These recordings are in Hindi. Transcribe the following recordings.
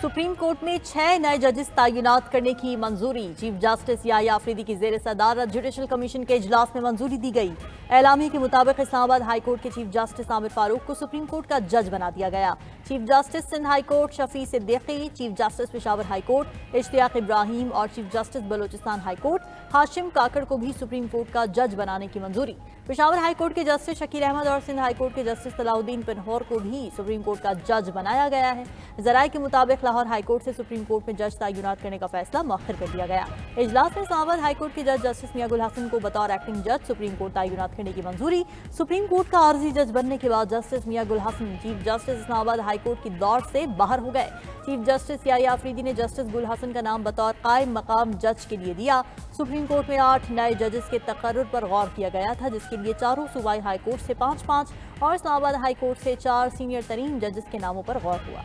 सुप्रीम कोर्ट में 6 नए जजेस तैनात करने की मंजूरी। चीफ जस्टिस याहिया अफरीदी की जेर सदारत जुडिशल कमीशन के इजलास में मंजूरी दी गई। एलामी के मुताबिक इस्लामाबाद हाई कोर्ट के चीफ जस्टिस आमिर फारूक को सुप्रीम कोर्ट का जज बना दिया गया। Chief justice Sindh high court Shafi Siddiqui, chief justice Peshawar high court Ishtiaq Ibrahim और chief justice Balochistan high court Hashim Kakar को भी सुप्रीम कोर्ट का जज बनाने की मंजूरी। पेशावर हाई कोर्ट के जस्टिस शकील अहमद और सिंध हाई कोर्ट के जस्टिस सलाउद्दीन पिनहोर को भी सुप्रीम कोर्ट का जज बनाया गया है। जराये के मुताबिक लाहौर हाई कोर्ट से सुप्रीम कोर्ट में जज तैनात करने का फैसला मौखर कर दिया गया। इजलास में इस्लामाबाद हाई कोर्ट के जज जस्टिस मियां गुल हसन को बतौर एक्टिंग जज सुप्रीम कोर्ट तैनात करने की मंजूरी। सुप्रीम कोर्ट का आर्जी जज बनने के बाद justice Mian Gul Hasan chief justice Islamabad high court की दौड़ से बाहर हो गए। चीफ जस्टिस याहिया अफरीदी ने जस्टिस गुल हसन का नाम बतौर कायम मकाम जज के लिए दिया। सुप्रीम कोर्ट में 8 नए जजेस के तकर्रुर पर गौर किया गया था, जिसके लिए चारों सूबाई हाई कोर्ट से 5-5 और इस्लामाबाद हाई कोर्ट से 4 सीनियर तरीन जजेस के नामों पर गौर हुआ।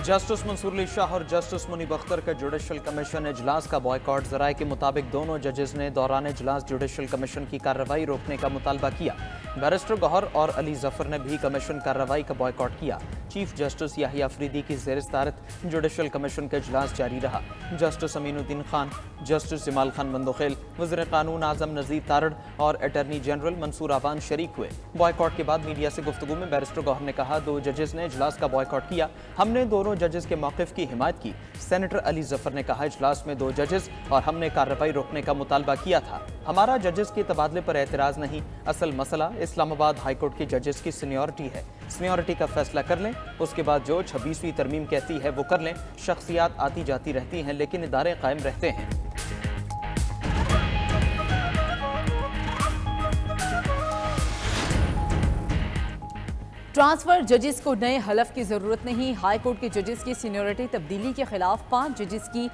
जस्टिस मंसूर अली शाह और जस्टिस मुनीब अख्तर का जुडिशल कमीशन इजलास का बॉयकॉट। जराये के मुताबिक दोनों जजेस ने दौरान इजलास जुडिशल कमीशन की कार्रवाई रोकने का मुतालबा किया। बैरिस्टर गौहर और अली जफर ने भी कमीशन कार्रवाई का बॉयकॉट किया। चीफ जस्टिस याहिया अफरीदी की जेर सदारत जुडिशल कमीशन का इजलास जारी रहा। जस्टिस अमीनुद्दीन खान, जस्टिस जमाल खान बंदोखेल, वज़ीर कानून आजम नज़ीर तारड़ और अटर्नी जनरल मंसूर आवान शरीक हुए। बॉयकॉट के बाद मीडिया से गुफ्तगू में बैरिस्टर गौहर ने कहा, 2 जजेस ने इजलास का बॉयकॉट किया। हमने दोनों जजेस के मौक़िफ़ की हिमायत की। सेनेटर अली जफर ने कहा, इजलास में 2 जजेस और हमने कार्रवाई रोकने का मुतालबा किया था। हमारा जजेस के तबादले पर एतराज़ नहीं, असल मसला इस्लामाबाद हाई कोर्ट के जजेस की सीनियरिटी है। सीनियरिटी का फैसला कर लें, उसके बाद जो 26वीं तरमीम कहती है वो कर लें। शख्सियात आती जाती रहती हैं लेकिन इदारे कायम रहते हैं। ट्रांसफर जजेस को नए हलफ की जरूरत नहीं। हाई कोर्ट के जजेस की सीनियरिटी तब्दीली के खिलाफ 5 जजेस की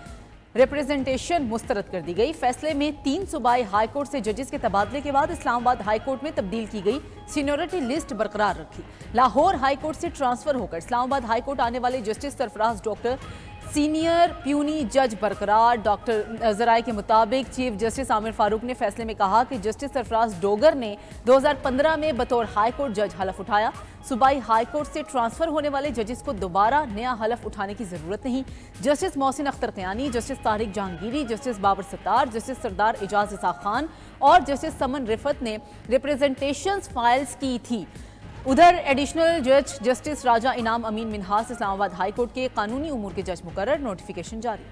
रिप्रेजेंटेशन मुस्तरद कर दी गई। फैसले में 3 सूबाई हाई कोर्ट से जजेस के तबादले के बाद इस्लामाबाद हाई कोर्ट में तब्दील की गई सीनियरिटी लिस्ट बरकरार रखी। लाहौर हाई कोर्ट से ट्रांसफर होकर इस्लामाबाद हाई कोर्ट आने वाले justice Sarfaraz doctor senior puny जज बरकरार। डॉक्टर जराये के मुताबिक चीफ जस्टिस आमिर फारूक ने फैसले में कहा कि जस्टिस सरफराज डोगर ने 2015 में बतौर हाई कोर्ट जज हलफ उठाया। सूबाई हाई कोर्ट से ट्रांसफर होने वाले जजेस को दोबारा नया हलफ उठाने की जरूरत नहीं। Justice Mohsin Akhtar Kayani, justice Tariq Jahangiri, justice Babar Sattar, justice Sardar Ejaz Ishaq Khan और जस्टिस समन रिफत ने रिप्रेजेंटेशन फाइल्स की थी। उधर एडिशनल जज जस्टिस राजा इनाम अमीन मिन्हास इस्लामाबाद हाई कोर्ट के कानूनी उमूर के जज मुकर्रर। नोटिफिकेशन जारी।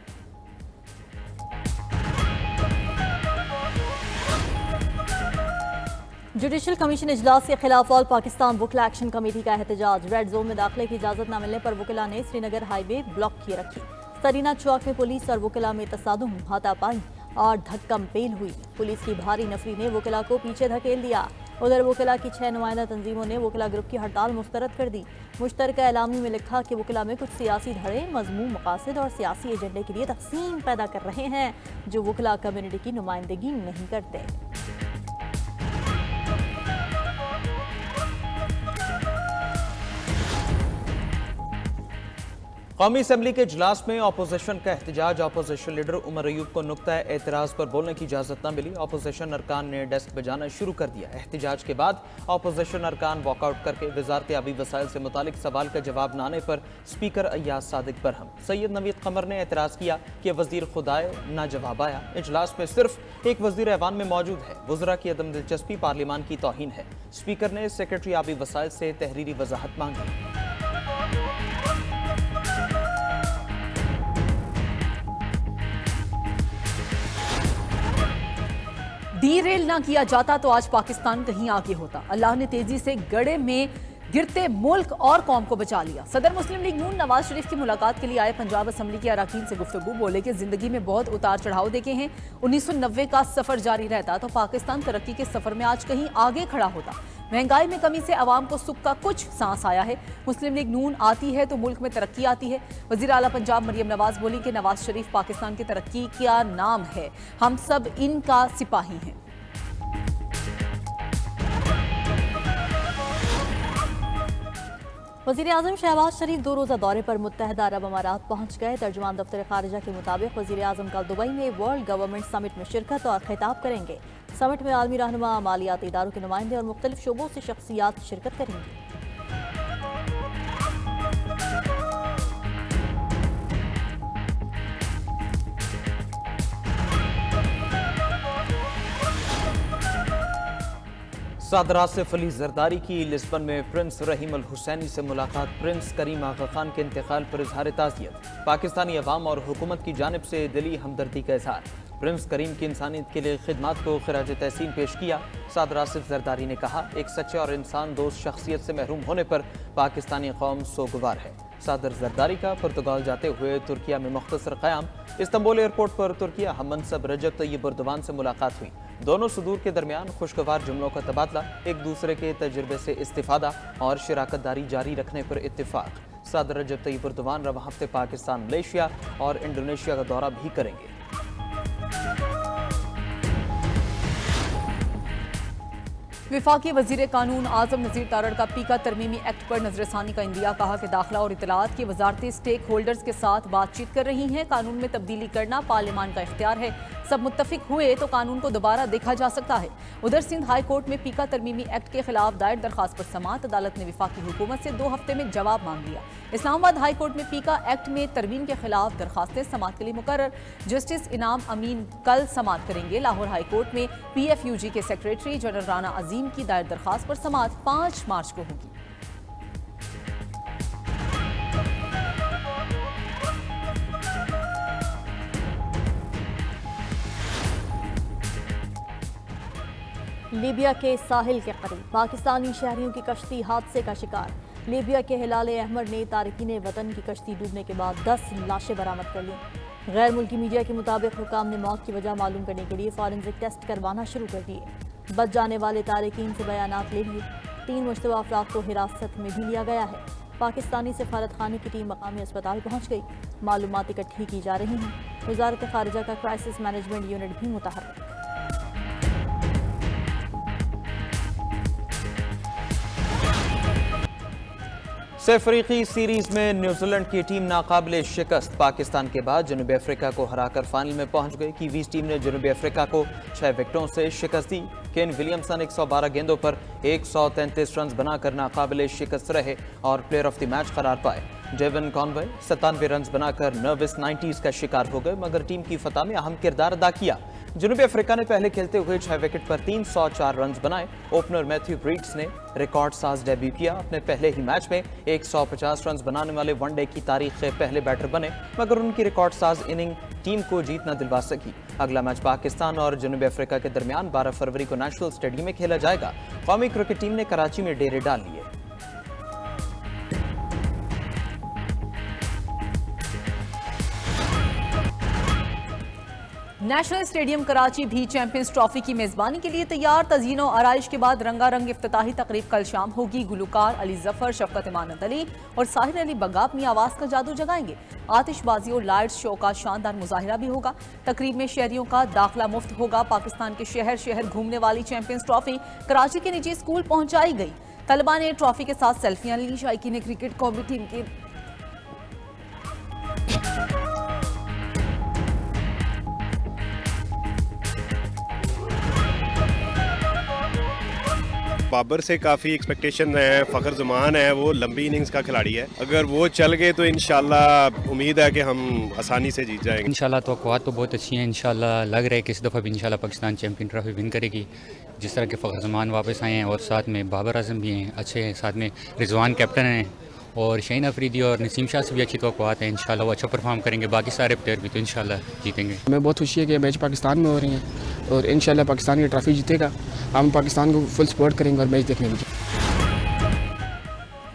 जुडिशल कमीशन इजलास के खिलाफ ऑल पाकिस्तान वकीला एक्शन कमेटी का एहतजाज। रेड जोन में दाखिले की इजाजत न मिलने पर वकीला ने श्रीनगर हाईवे ब्लॉक किए रखी। सरीना चौक में पुलिस और वकीला में तसादुम, हाथापाई और धक्कम-पेल हुई। पुलिस की भारी नफरी ने वकीला को पीछे धकेल दिया। उधर वकीला की 6 नुमाइंदा तंजीमों ने वकीला ग्रुप की हड़ताल मुस्तरद कर दी। मुश्तरका एलामी में लिखा कि वकीला में कुछ सियासी धड़े मजमूम मकासद और सियासी एजेंडे के लिए तकसीम पैदा कर रहे हैं, जो वकीला कम्युनिटी की नुमाइंदगी नहीं करते। कौमी असम्बली के इजलास में अपोजिशन का एहतजाज। अपोजिशन लीडर उमर अयूब को नुक्ता एतराज़ पर बोलने की इजाज़त न मिली। अपोजिशन अरकान ने डेस्क बजाना शुरू कर दिया। एहतजाज के बाद अपोजिशन अरकान वॉकआउट करके वजारत आबी वसाइल से मुतालिक सवाल का जवाब न आने पर स्पीकर अय्याज सादिक बरहम। सैयद नवीद कमर ने एतराज़ किया कि वजीर खुदाए ना जवाब आया। इजलास में सिर्फ एक वजीर ऐवान में मौजूद है। वज़रा की अदम दिलचस्पी पार्लियामान की तौहीन है। स्पीकर ने सेक्रेटरी आबी वसाइल से तहरीरी वजाहत मांगी। डीरेल ना किया जाता तो आज पाकिस्तान कहीं आगे होता। अल्लाह ने तेजी से गड़े में गिरते मुल्क और कौम को बचा लिया। सदर मुस्लिम लीग नून नवाज शरीफ की मुलाकात के लिए आए पंजाब असम्बली के अरकान से गुफ्तगू। बोले कि जिंदगी में बहुत उतार चढ़ाव देखे हैं। 1990 का सफर जारी रहता तो पाकिस्तान तरक्की के सफर में आज कहीं आगे खड़ा होता। महंगाई में कमी से अवाम को सुख का कुछ सांस आया है। मुस्लिम लीग नून आती है तो मुल्क में तरक्की आती है। वजीर आला पंजाब मरियम नवाज बोली कि नवाज शरीफ पाकिस्तान की तरक्की का नाम है, हम सब इनका सिपाही हैं। वज़ीर-ए-आज़म शहबाज शरीफ 2 रोज़ा दौरे पर मुत्तहदा अरब अमारात पहुंच गए। तर्जुमान दफ्तर खारिजा के मुताबिक वज़ीर-ए-आज़म कल दुबई में वर्ल्ड गवर्नमेंट समिट में शिरकत और खिताब करेंगे। समिट में आलमी रहनुमा, मालियाती इदारों के नुमाइंदे और मुख्तलिफ शोबों से शख्सियात शिरकत करेंगी। सदर आसिफ अली जरदारी की लिस्बन में प्रिंस रहीम अल हुसैनी से मुलाकात। प्रिंस करीम आगा खान के इंतकाल पर इजहार ताज़ियत। पाकिस्तानी अवाम और हुकूमत की जानिब से दिली हमदर्दी का इजहार। प्रिंस करीम की इंसानियत के लिए खिदमात को खिराज तहसीन पेश किया। सदर आसिफ जरदारी ने कहा, एक सच्चे और इंसान दोस्त शख्सियत से महरूम होने पर पाकिस्तानी कौम सोगवार है। सदर जरदारी का पुर्तगाल जाते हुए तुर्किया में मुख्तसर क़याम। इस्तांबुल एयरपोर्ट पर तुर्किया हम मनसब रजब तय्यब एर्दोगान से मुलाकात हुई। दोनों सदूर के दरमियान खुशगवार जुमलों का तबादला, एक दूसरे के तजुर्बे से इस्तिफादा और शराकतदारी जारी रखने पर इत्तिफाक। सदर रजब तय्यब एर्दोगान रवा हफ्ते पाकिस्तान, मलेशिया और इंडोनेशिया का दौरा भी करेंगे। विफाकी वजीर कानून आजम नज़ीर तारड़ का पीका तरमीमी एक्ट पर नजरसानी का इंदिया। कहा कि दाखिला और इतलात की वजारतें स्टेक होल्डर्स के साथ बातचीत कर रही हैं। कानून में तब्दीली करना पार्लियामान का इख्तियार है। सब मुत्तफिक हुए तो कानून को दोबारा देखा जा सकता है। उधर सिंध हाई कोर्ट में पीका तरमीमी एक्ट के खिलाफ दायर दरखास्त पर समाअत। अदालत ने विफाकी हुकूमत से 2 हफ्ते में जवाब मांग लिया। इस्लामाबाद हाई कोर्ट में पीका एक्ट में तरमीम के खिलाफ दरखास्तें समाअत के लिए मुकर्रर। जस्टिस इनाम अमीन कल समाअत करेंगे। लाहौर हाई कोर्ट में PFUG के सेक्रेटरी जनरल राना अजीम की दायर दरखास्त पर समाअत 5 मार्च को होगी। लीबिया के साहिल के करीब पाकिस्तानी शहरियों की कश्ती हादसे का शिकार। लीबिया के हिलाल अहमर ने तारकीन वतन की कश्ती डूबने के बाद 10 लाशें बरामद कर लीं। गैर मुल्की मीडिया के मुताबिक हुकाम ने मौत की वजह मालूम करने के लिए फॉरेंसिक टेस्ट करवाना शुरू कर दिए। बच जाने वाले तारकीन से बयानात ले लिए। 3 मुश्तबा अफराद को हिरासत में भी लिया गया है। पाकिस्तानी सफारत खाने की टीम मकामी अस्पताल पहुँच गई। मालूमात इकट्ठी की जा रही हैं। वजारत खारिजा का क्राइसिस मैनेजमेंट यूनिट भी मुतहर्रिक। से अफ्रीकी सीरीज में न्यूजीलैंड की टीम नाकाबिले शिकस्त। पाकिस्तान के बाद जनूबी अफ्रीका को हराकर फाइनल में पहुंच गई। कीवीज टीम ने जनूबी अफ्रीका को 6 विकेटों से शिकस्त दी। केन विलियमसन 112 गेंदों पर 133 रन बनाकर नाकाबिले शिकस्त रहे और प्लेयर ऑफ द मैच करार पाए। डेविन कॉनवे 97 रन बनाकर नर्वस 90s का शिकार हो गए, मगर टीम की फतह में अहम किरदार अदा किया। जनूबी अफ्रीका ने पहले खेलते हुए 6 विकेट पर 304 रन बनाए। ओपनर मैथ्यू ब्रीड्स ने रिकॉर्ड साज डेब्यू किया। अपने पहले ही मैच में 150 रन बनाने वाले वनडे की तारीख के पहले बैटर बने, मगर उनकी रिकॉर्ड साज इनिंग टीम को जीत न दिलवा सकी। अगला मैच पाकिस्तान और जनूबी अफ्रीका के दरमियान 12 फरवरी को नेशनल स्टेडियम में खेला जाएगा। कौमी क्रिकेट टीम ने कराची में डेरे डाल लिए। नेशनल स्टेडियम कराची भी चैंपियंस ट्रॉफी की मेजबानी के लिए तैयार। तज़यीन और आराइश के बाद रंगारंग इफ्तिताही तकरीब कल शाम होगी। गुलकार अली जफर, शफकत इमानत अली और साहिर अली बग्गा अपनी आवाज़ का जादू जगाएंगे। आतिशबाजी और लाइट्स शो का शानदार मुजाहिरा भी होगा। तकरीब में शहरियों का दाखिला मुफ्त होगा। पाकिस्तान के शहर शहर घूमने वाली चैंपियंस ट्रॉफी कराची के निजी स्कूल पहुंचाई गई। तलबा ने ट्रॉफी के साथ सेल्फियां ली। शाइकीन क्रिकेट कौमी टीम के बाबर से काफ़ी एक्सपेक्टेशन है। फ़खर ज़मान है, वो लंबी इनिंग्स का खिलाड़ी है। अगर वो चल गए तो इंशाल्लाह उम्मीद है कि हम आसानी से जीत जाएंगे। इंशाल्लाह तवक्कुआत तो बहुत अच्छी हैं। इंशाल्लाह लग रहा है कि इस दफ़ा भी इंशाल्लाह पाकिस्तान चैंपियन ट्रॉफी विन करेगी। जिस तरह के फ़खर ज़मान वापस आए हैं और साथ में बाबर आजम भी हैं, अच्छे हैं। साथ में रिजवान कैप्टन हैं और शहीन अफरीदी और नसीम शाह से भी अच्छी तवक्कुआत हैं। इंशाल्लाह वो अच्छा परफॉर्म करेंगे। बाकी सारे प्लेयर भी तो इंशाल्लाह जीतेंगे। हमें बहुत खुशी है कि मैच पाकिस्तान में हो रही हैं और इंशाल्लाह पाकिस्तान की ट्रॉफी जीतेगा। हम पाकिस्तान को फुल सपोर्ट करेंगे और मैच देखने में।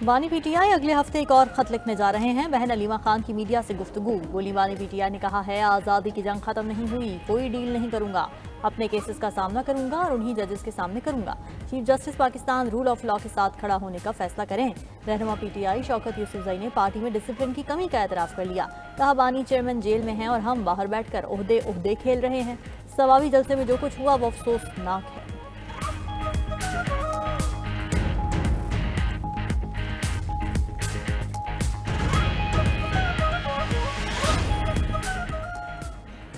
बानी PTI अगले हफ्ते एक और खत लिखने जा रहे हैं। बहन अलीमा खान की मीडिया से गुफ्तगू। बोली बानी PTI ने कहा है, आज़ादी की जंग खत्म नहीं हुई, कोई डील नहीं करूंगा, अपने केसेस का सामना करूंगा और उन्हीं जजेस के सामने करूंगा। Chief justice Pakistan rule of law के साथ खड़ा होने का फैसला करें। रहनुमा PTI शौकत यूसुफजई ने पार्टी में डिसिप्लिन की कमी का एतराफ़ कर लिया। कहा, बानी चेयरमैन जेल में हैं और हम बाहर बैठकर ओहदे खेल रहे हैं। सवावी जलसे में जो कुछ हुआ वो अफसोसनाक है।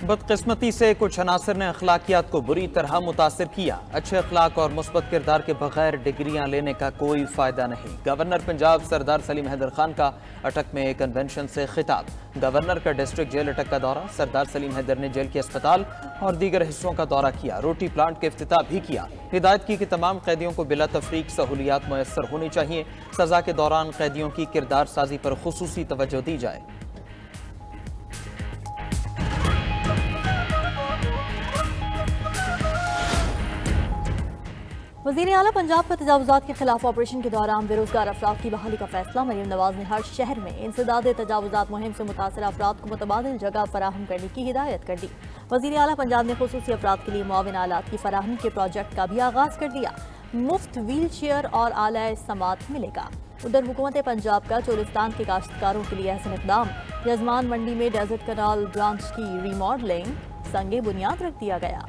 बदकिस्मती से कुछ अनासर ने अखलाकियात को बुरी तरह मुतासिर किया। अच्छे अखलाक और मुस्बत किरदार के बगैर डिग्रियां लेने का कोई फायदा नहीं। गवर्नर पंजाब सरदार सलीम हैदर खान का अटक में कन्वेंशन से खिताब। गवर्नर का डिस्ट्रिक्ट जेल अटक का दौरा। सरदार सलीम हैदर ने जेल के अस्पताल और दीगर हिस्सों का दौरा किया। रोटी प्लांट के इफ्तिताह भी किया। हिदायत की कि तमाम कैदियों को बिला तफरीक सहूलियात मुयस्सर होनी चाहिए। सजा के दौरान कैदियों की किरदार साजी पर खुसूसी तवज्जो दी जाए। वज़ीर आला पंजाब का तजावुज़ात के खिलाफ ऑपरेशन के दौरान बेरोजगार अफराद की बहाली का फैसला। मरीम नवाज ने हर शहर में इंसदाद तजावुज़ात मुहिम से मुतासर अफराद को मुतबादिल जगह फराहम करने की हिदायत कर दी। वज़ीर आला पंजाब ने खुसूसी अफराद के लिए मुआविन आलात की फराहमी के प्रोजेक्ट का भी आगाज़ कर दिया। मुफ्त व्हील चेयर और आला समात मिलेगा। उधर हुकूमत पंजाब का चोलिस्तान के काश्तकारों के लिए अहसन इक़दाम। यजमान मंडी में डेजर्ट कनाल ब्रांच की रीमॉडलिंग संगे बुनियाद रख दिया गया।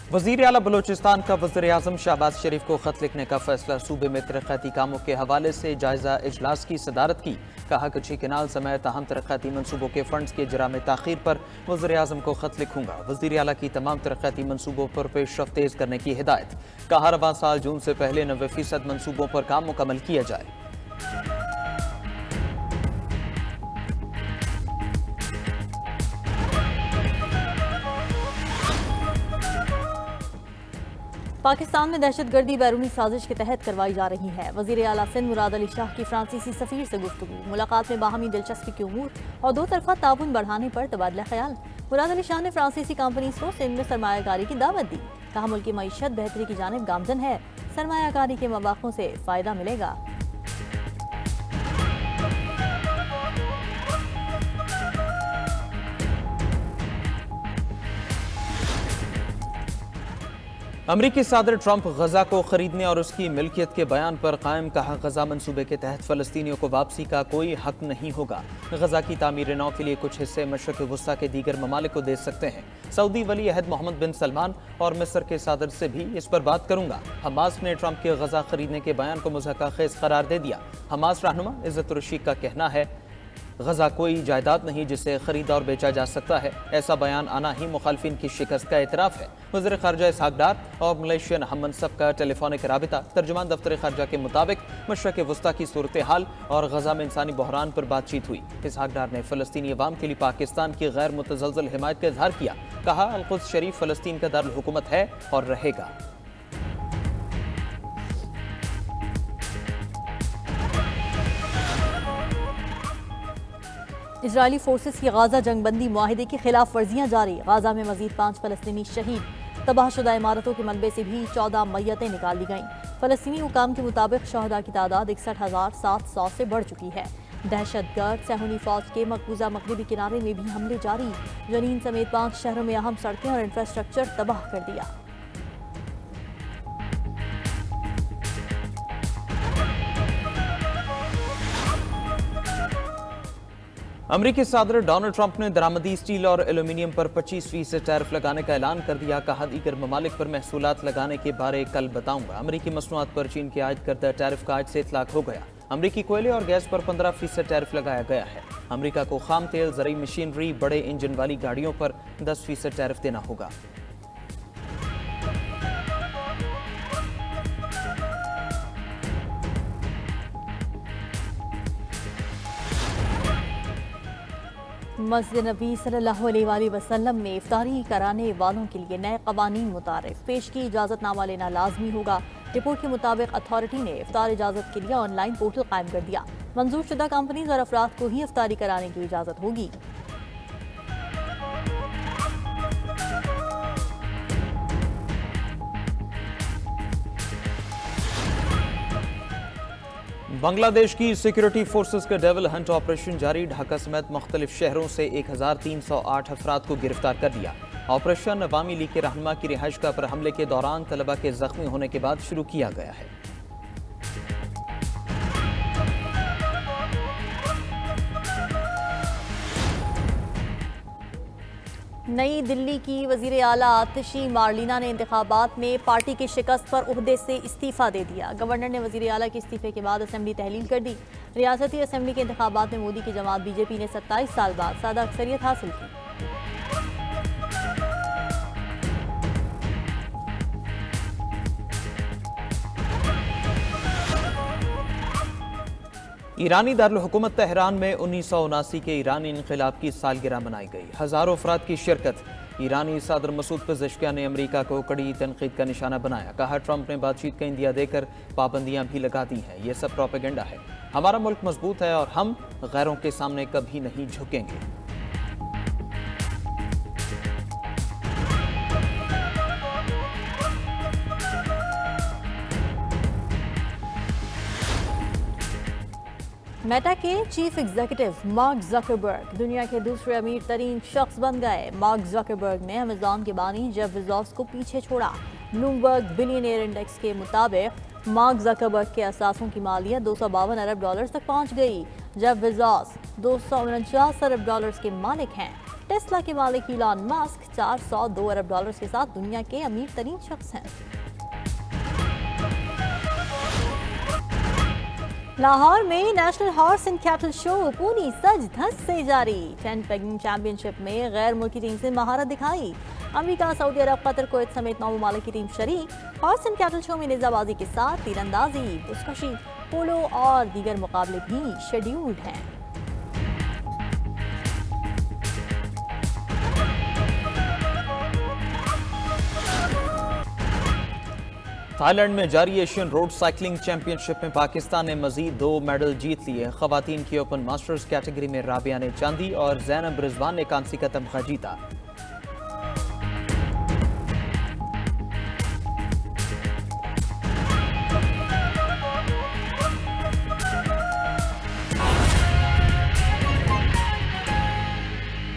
वज़ीर आला बलोचिस्तान का वज़ीर आज़म शहबाज शरीफ को ख़त लिखने का फैसला। सूबे में तरक्याती कामों के हवाले से जायज़ा इजलास की सदारत की। कहा कि कच्ची केनाल समेत अहम तरक्याती मनसूबों के फंड्स के इजरा में ताख़ीर पर वज़ीर आज़म को ख़त लिखूंगा। वज़ीर आला की तमाम तरक्याती मनसूबों पर पेशरफ़्त तेज़ करने की हिदायत। कहा रवां साल जून से पहले 90% मनसूबों पर काम मुकम्मल किया जाए। पाकिस्तान में दहशतगर्दी बैरूनी साजिश के तहत करवाई जा रही है। वज़ीर आला सिंध मुराद अली शाह की फ्रांसीसी सफ़ीर से गुफ्तगू। मुलाकात में बाहमी दिलचस्पी के उमूर और दो तरफा ताउन बढ़ाने पर तबादला ख्याल। मुराद अली शाह ने फ्रांसीसी कंपनीज को सिंध में सरमायाकारी की दावत दी। कहा मुल्क की मईशत बेहतरी की जानिब गामजन है। सरमायाकारी के मौक़ों से फ़ायदा मिलेगा। अमरीकी सदर ट्रंप गजा को खरीदने और उसकी मिल्कियत के बयान पर कायम। कहा गजा मंसूबे के तहत फ़लस्तीनियों को वापसी का कोई हक नहीं होगा। गजा की तामीर नौ के लिए कुछ हिस्से मशरक़ वुस्ता के दीगर ममालिक को दे सकते हैं। सऊदी वली अहद मोहम्मद बिन सलमान और मिस्र के सदर से भी इस पर बात करूंगा। हमास ने ट्रंप के गजा खरीदने के बयान को मुज़हक़ाखेज़ करार दे दिया। हमास रहनुमा इज़्ज़त रशीद का कहना है गजा कोई जायदाद नहीं जिसे खरीदा और बेचा जा सकता है। ऐसा बयान आना ही मुखालफिन की शिकस्त का एतराफ़ है। वज़ीर ख़ारजा इसहाक़ डार और मलेशियन हम मनसब का टेलीफोनिक राबिता। तर्जुमान दफ्तर ख़ारजा के मुताबिक मशरक़ वुस्ता की सूरत हाल और गजा में इंसानी बहरान पर बातचीत हुई। इसहाक़ डार ने फ़लस्तीनी अवाम के लिए पाकिस्तान की गैर मुतज़लज़ल हिमायत का इज़हार किया। कहा अल-कुद्स शरीफ फ़लस्तीन का दारुल हुकूमत है और रहेगा। इजरायली फोर्सेस की गाजा जंगबंदी मुआहिदे की खिलाफ वर्जियाँ जारी। गाजा में मजीद 5 फ़लस्तीनी शहीद। तबाहशुदा इमारतों के मलबे से भी 14 मैयतें निकाल ली गईं। फ़लस्तीनी हुकाम के मुताबिक शहदा की तादाद 61,700 से बढ़ चुकी है। दहशतगर्द सहूनी फौज के मकबूजा मगरबी किनारे में भी हमले जारी। जनीन समेत 5 शहरों में अहम सड़कें और इंफ्रास्ट्रक्चर तबाह कर दिया। अमरीकी सदर डोनाल्ड ट्रंप ने दरामदी स्टील और एल्यूमिनियम पर 25% टैरिफ लगाने का ऐलान कर दिया। कहा दीगर ममालिक पर महसूलात लगाने के बारे कल बताऊंगा। अमरीकी मसनूआत पर चीन के आयद करदा टैरिफ का आज से इतलाक हो गया। अमरीकी कोयले और गैस पर 15% टैरिफ लगाया गया है। अमरीका को खाम तेल, ज़रूरी मशीनरी, बड़े इंजन वाली गाड़ियों पर 10% टैरिफ देना होगा। मस्जिद नबी सल्लल्लाहु अलैहि वसल्लम में इफ्तारी कराने वालों के लिए नए कवानीन मुतारिफ। पेश की इजाज़तनामा लेना लाजमी होगा। रिपोर्ट के मुताबिक अथॉरिटी ने इफ्तार इजाज़त के लिए ऑनलाइन पोर्टल कायम कर दिया। मंजूर शुदा कंपनीज और अफराद को ही इफ्तारी कराने की इजाज़त होगी। बांग्लादेश की सिक्योरिटी फोर्सेस का डेविल हंट ऑपरेशन जारी। ढाका समेत मुख्तलिफ शहरों से 1308 अफराद को गिरफ्तार कर लिया। ऑपरेशन अवामी लीग के रहनुमा की रिहाइशगाह पर हमले के दौरान तलबा के जख्मी होने के बाद शुरू किया गया है। नई दिल्ली की वजीर आला आतिशी मार्लिना ने इंतखाबात में पार्टी की शिकस्त पर ओहदे से इस्तीफा दे दिया। गवर्नर ने वजीर आला के इस्तीफे के बाद असेंबली तहलील कर दी। रियासती असेंबली के इंतखाबात में मोदी की जमात बीजेपी ने 27 साल बाद सादा अक्सरियत हासिल की। ईरानी दारुल हुकूमत तेहरान में 1979 के ईरानी इनकलाब की सालगिरह मनाई गई। हजारों अफराद की शिरकत। ईरानी सदर मसूद पेज़ेश्कियान ने अमेरिका को कड़ी तनकीद का निशाना बनाया। कहा ट्रंप ने बातचीत का इंदिया देकर पाबंदियां भी लगा दी हैं। ये सब प्रोपेगेंडा है। हमारा मुल्क मजबूत है और हम गैरों के सामने कभी नहीं झुकेंगे। मेटा के चीफ एग्जीक्यूटिव मार्क जकरबर्ग दुनिया के दूसरे अमीर तरीन शख्स बन गए। मार्क जकरबर्ग ने अमेजॉन के बानी जेफ बेज़ोस को पीछे छोड़ा। ब्लूमबर्ग बिलियनियर इंडेक्स के मुताबिक मार्क जकरबर्ग के असासों की मालियत $252 अरब तक पहुंच गई। जेफ बेज़ोस $249 अरब के मालिक हैं। टेस्ला के मालिक इलॉन मस्क $402 अरब के साथ दुनिया के अमीर तरीन शख्स हैं। लाहौर में national horse and cattle show पूरी सज धज से जारी। 10 पेगिंग चैंपियनशिप में गैर मुल्की टीम से महारत दिखाई। अमेरिका, सऊदी अरब, कतर, कुवैत समेत 9 ममालिक की टीम शरीक। हॉर्स एंड कैटल शो में निजाबाजी के साथ तीरंदाजी, बुस्कशी, पोलो और दीगर मुकाबले भी शेड्यूल्ड हैं। थाईलैंड में जारी एशियन रोड साइकिलिंग चैंपियनशिप में पाकिस्तान ने मजीद 2 मेडल जीत लिए। खवातीन की ओपन मास्टर्स कैटेगरी में राबिया ने चांदी और जैनब रिजवान ने कांसी का तमगा जीता।